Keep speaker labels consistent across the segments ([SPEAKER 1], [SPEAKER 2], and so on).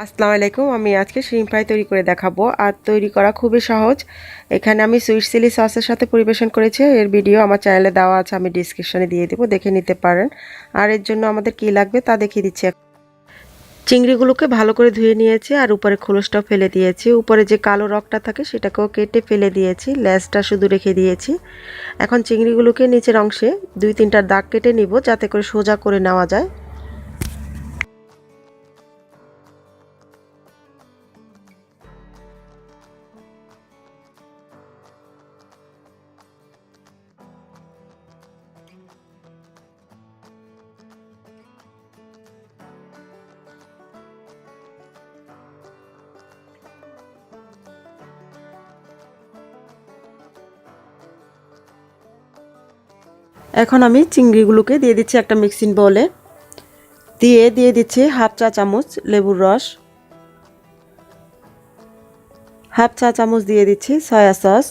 [SPEAKER 1] আসসালামু আলাইকুম। আমি আজকে শিম ফ্রাই তৈরি করে দেখাবো, আর তৈরি করা খুবই সহজ। এখানে আমি সুইট চিলি সসের সাথে পরিবেশন করেছি। এর ভিডিও আমার চ্যানেলে দেওয়া আছে, আমি ডিসক্রিপশনে দিয়ে দেবো, দেখে নিতে পারেন। আর এর জন্য আমাদের কি লাগবে তা দেখিয়ে দিচ্ছি। চিংড়িগুলোকে ভালো করে ধুয়ে নিয়েছি আর উপরে খোলসটাও ফেলে দিয়েছি। উপরে যে কালো রগটা থাকে সেটাকেও কেটে ফেলে দিয়েছি, লেজটা শুধু রেখে দিয়েছি। এখন চিংড়িগুলোকে নিচের অংশে 2-3টা দাগ কেটে নিব, যাতে করে সোজা করে নেওয়া যায়। এখন আমি চিংড়িগুলোকে দিয়ে দিচ্ছি একটা মিক্সিং বোলে। দিয়ে দিচ্ছি হাফ চা চামচ লেবুর রস, হাফ চা চামচ দিয়ে দিচ্ছি সয়া সস।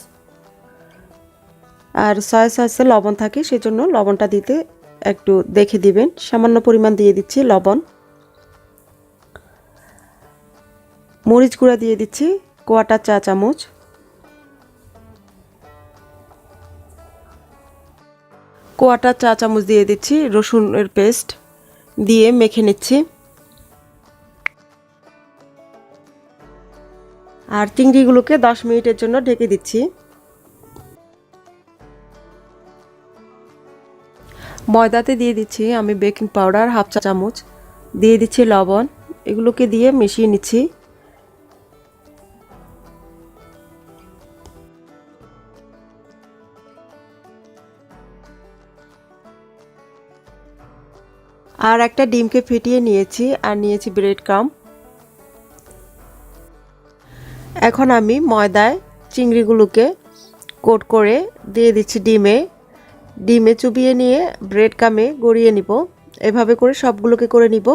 [SPEAKER 1] আর সয়া সসে লবণ থাকে, সেজন্য লবণটা দিতে একটু দেখে দিবেন। সামান্য পরিমাণ দিয়ে দিচ্ছি লবণ। মরিচ গুঁড়া দিয়ে দিচ্ছি কোয়াটার চা চামচ। কোয়াটার চা চামচ দিয়ে দিচ্ছি রসুনের পেস্ট, দিয়ে মেখে নিচ্ছি। আর চিংড়িগুলোকে 10 মিনিটের জন্য ঢেকে দিচ্ছি। ময়দাতে দিয়ে দিচ্ছি আমি বেকিং পাউডার হাফ চা চামচ, দিয়ে দিচ্ছি লবণ। এগুলোকে দিয়ে মিশিয়ে নিচ্ছি। আর একটা ডিমকে ফেটিয়ে নিয়েছি, আর নিয়েছি ব্রেড ক্রাম্ব। এখন আমি ময়দায় চিংড়িগুলোকে কোট করে দিয়ে দিচ্ছি ডিমে চুবিয়ে নিয়ে ব্রেড ক্রাম্বে গড়িয়ে নিব। এভাবে করে সবগুলোকে করে নিব।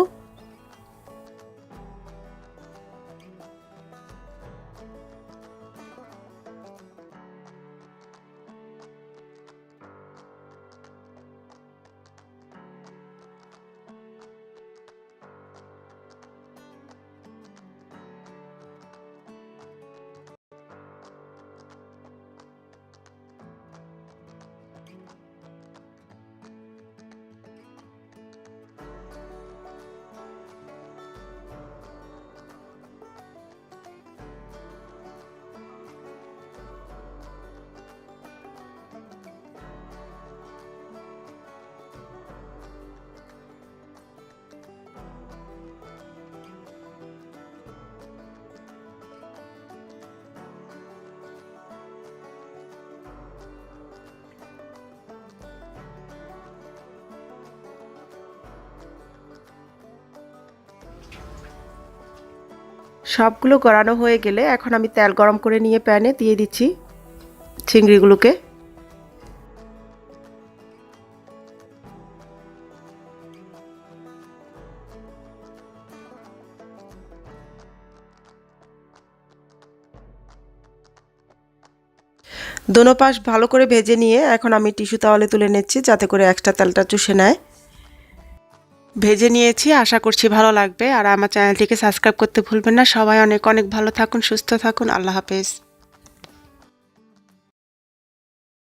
[SPEAKER 1] সবগুলো গড়ানো হয়ে গেলে এখন আমি তেল গরম করে নিয়ে প্যানে দিয়ে দিচ্ছি চিংড়িগুলোকে। দোনো পাশ ভালো করে ভেজে নিয়ে এখন আমি টিস্যু তাওয়ালে তুলে নিচ্ছি, যাতে করে এক্সট্রা তেলটা চুষে নেয়। ভেজে নিয়েছি, আশা করছি ভালো লাগবে। আর আমার চ্যানেলটিকে সাবস্ক্রাইব করতে ভুলবেন না। সবাই অনেক অনেক ভালো থাকুন, সুস্থ থাকুন। আল্লাহ হাফেজ।